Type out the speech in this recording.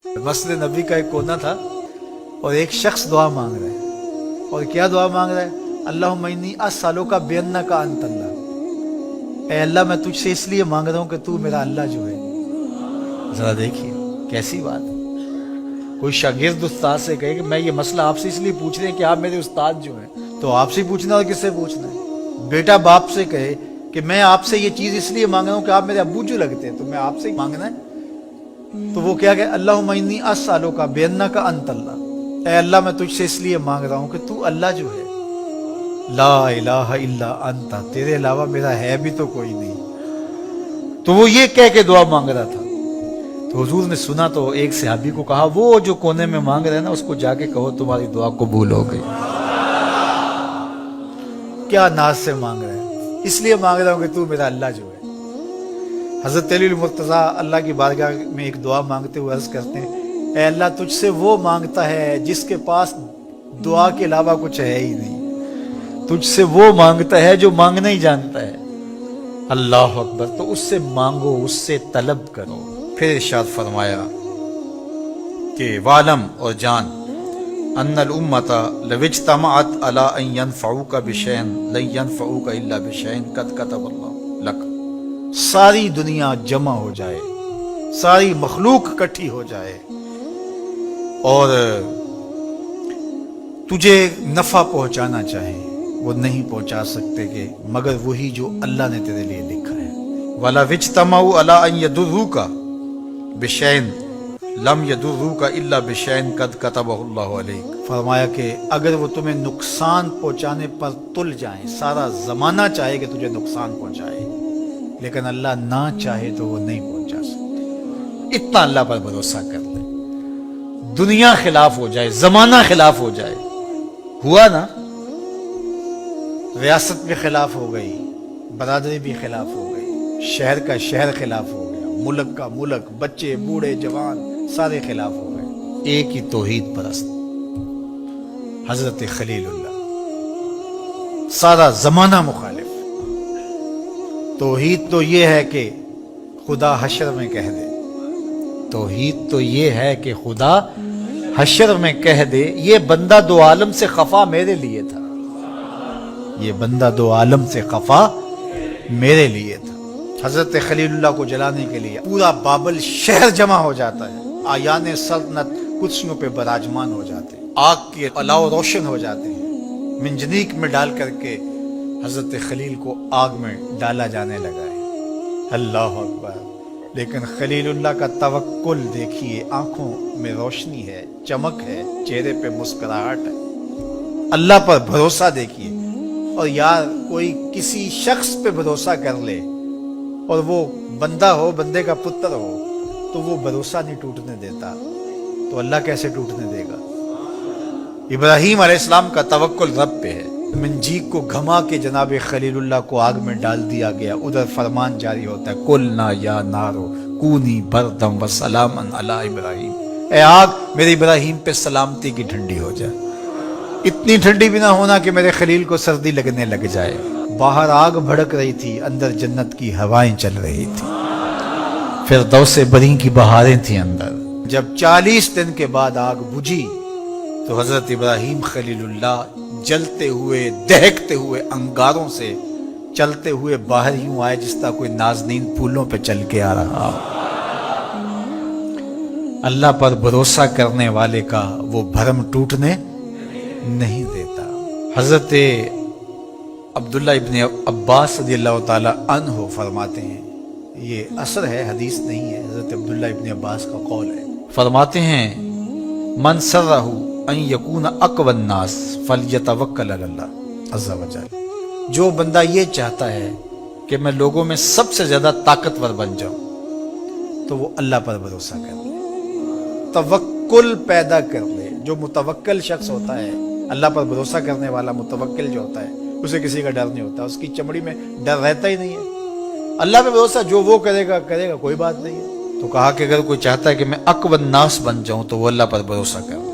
मस्जिद नबी का एक कोना था और एक शख्स दुआ मांग रहा है। और क्या दुआ मांग रहा है? अल्लाहुम्मा इन्नी अस्सअलुका बिअन्नका अंत अल्लाह। ऐ अल्लाह, मैं तुझसे इसलिए मांग रहा हूँ कि तू मेरा अल्लाह जो है। जरा देखिए कैसी बात है। कोई शागिर्द उस्ताद से कहे कि मैं ये मसला आपसे इसलिए पूछ रहे हैं कि आप मेरे उस्ताद जो हैं, तो आपसे पूछना और किससे पूछना है? बेटा बाप से कहे कि मैं आपसे ये चीज इसलिए मांग रहा हूँ कि आप मेरे अब्बू जो लगते हैं, तो मैं आपसे ही मांगना है। तो वो क्या कहे? अल्लाहुम्मा इन्नी अस्सअलुका बिअन्नका अंत अल्लाह। ऐ अल्लाह, मैं तुझसे इसलिए मांग रहा हूँ कि तू अल्लाह जो है। ला इलाहा इल्ला अंता, तेरे अलावा मेरा है भी तो कोई नहीं। तो वो ये कह के दुआ मांग रहा था। तो हुजूर ने सुना तो एक सहाबी को कहा, वो जो कोने में मांग रहे ना, उसको जाके कहो तुम्हारी दुआ कबूल हो गई। क्या नाज से मांग रहे हैं? इसलिए मांग रहा हूं कि तू मेरा अल्लाह जो है। हजरत अली मुर्तजा अल्लाह की बारगाह में एक दुआ मांगते हुए अर्ज करते हैं, ऐ अल्लाह, तुझसे वो मांगता है जिसके पास दुआ के अलावा कुछ है ही नहीं। तुझसे वो मांगता है जो मांगना ही जानता है। अल्लाह अकबर। तो उससे मांगो, उससे तलब करो। फिर इरशाद फरमाया कि वालम, और जान, अन्नल उम्मता लविज्तमअत अला अन यनफऊका बिशैइन लन यनफऊका इल्ला बिशैइन कद कतबल्लाहु लक। सारी दुनिया जमा हो जाए, सारी मखलूक इकट्ठी हो जाए और तुझे नफा पहुंचाना चाहे, वो नहीं पहुंचा सकते कि मगर वही जो अल्लाह ने तेरे लिए लिखा है। वला विज्तमउ अला अन यदुर्रुका बिशैइन लम यदुर्रुका इल्ला बिशैइन कद कतबहुल्लाहु अलैक। फरमाया कि अगर वो तुम्हें नुकसान पहुंचाने पर तुल जाएं, सारा जमाना चाहे कि तुझे नुकसान पहुंचाए, लेकिन अल्लाह ना चाहे तो वो नहीं पहुंचा सकते। इतना अल्लाह पर भरोसा कर ले। दुनिया खिलाफ हो जाए, जमाना खिलाफ हो जाए, हुआ ना? रियासत भी खिलाफ हो गई, बरादरी भी खिलाफ हो गई, शहर का शहर खिलाफ हो गया, मुल्क का मुल्क, बच्चे बूढ़े जवान सारे खिलाफ हो गए। एक ही तौहीद परस्त हजरत खलीलुल्लाह, सारा जमाना मुखालिफ। तौहीद तो ये है कि खुदा हशर में कह दे। तौहीद तो ये है कि खुदा हशर में कह दे, ये बंदा दो आलम से खफा मेरे लिए था। ये बंदा दो आलम से खफा मेरे लिए था। हजरत खलीलुल्लाह को जलाने के लिए पूरा बाबल शहर जमा हो जाता है। आयाने सल्तनत कुर्सियों पे बराजमान हो जाते हैं, आग के अलाव रोशन हो जाते हैं। मिंजनीक में डाल करके हजरत खलील को आग में डाला जाने लगा है। अल्लाह अकबर। लेकिन खलीलुल्लाह का तवक्कुल देखिए, आंखों में रोशनी है, चमक है, चेहरे पे मुस्कुराहट है। अल्लाह पर भरोसा देखिए। और यार, कोई किसी शख्स पे भरोसा कर ले और वो बंदा हो, बंदे का पुत्र हो, तो वो भरोसा नहीं टूटने देता, तो अल्लाह कैसे टूटने देगा? इब्राहीम अलैहिस्सलाम का तवक्कुल रब पे है। मंजीक को घमा के जनाब खलीलुल्लाह को आग में डाल दिया गया। उधर फरमान जारी होता है, कुलना या नारो कूनी बरदम व सलामन अला इब्राहीम। ए आग, मेरे इब्राहीम पे सलामती की ठंडी हो जाए। इतनी ठंडी भी ना होना कि मेरे खलील को सर्दी लगने लग जाए। बाहर आग भड़क रही थी, अंदर जन्नत की हवाएं चल रही थी, फिरदौस बरी की बहारें थी अंदर। जब 40 दिन के बाद आग बुझी तो हजरत इब्राहीम खलीलुल्लाह जलते हुए, दहकते हुए अंगारों से चलते हुए बाहर यूं आए जिस तरह कोई नाज़नीन फूलों पे चल के आ रहा हो। अल्लाह पर भरोसा करने वाले का वो भरम टूटने नहीं देता। हजरत अब्दुल्ला इब्न अब्बास रज़ियल्लाहु ताला अन्हु फरमाते हैं, ये असर है, हदीस नहीं है, हजरत अब्दुल्ला इब्न अब्बास का कौल है। फरमाते हैं, मन सर्रहु अन यकून अक़वन नास फलयतवक्कल अल्लाह अज़्ज़ा वजल। जो बंदा ये चाहता है कि मैं लोगों में सबसे ज्यादा ताकतवर बन जाऊं, तो वो अल्लाह पर भरोसा कर ले, तवक्कुल पैदा कर ले। जो मुतवक्किल शख्स होता है, अल्लाह पर भरोसा करने वाला मुतवक्किल जो होता है, उसे किसी का डर नहीं होता, उसकी चमड़ी में डर रहता ही नहीं है। अल्लाह पे भरोसा, जो वो करेगा करेगा, कोई बात नहीं है। तो कहा कि अगर कोई चाहता है कि मैं अक़वन नास बन जाऊं, तो वो अल्लाह पर भरोसा कर।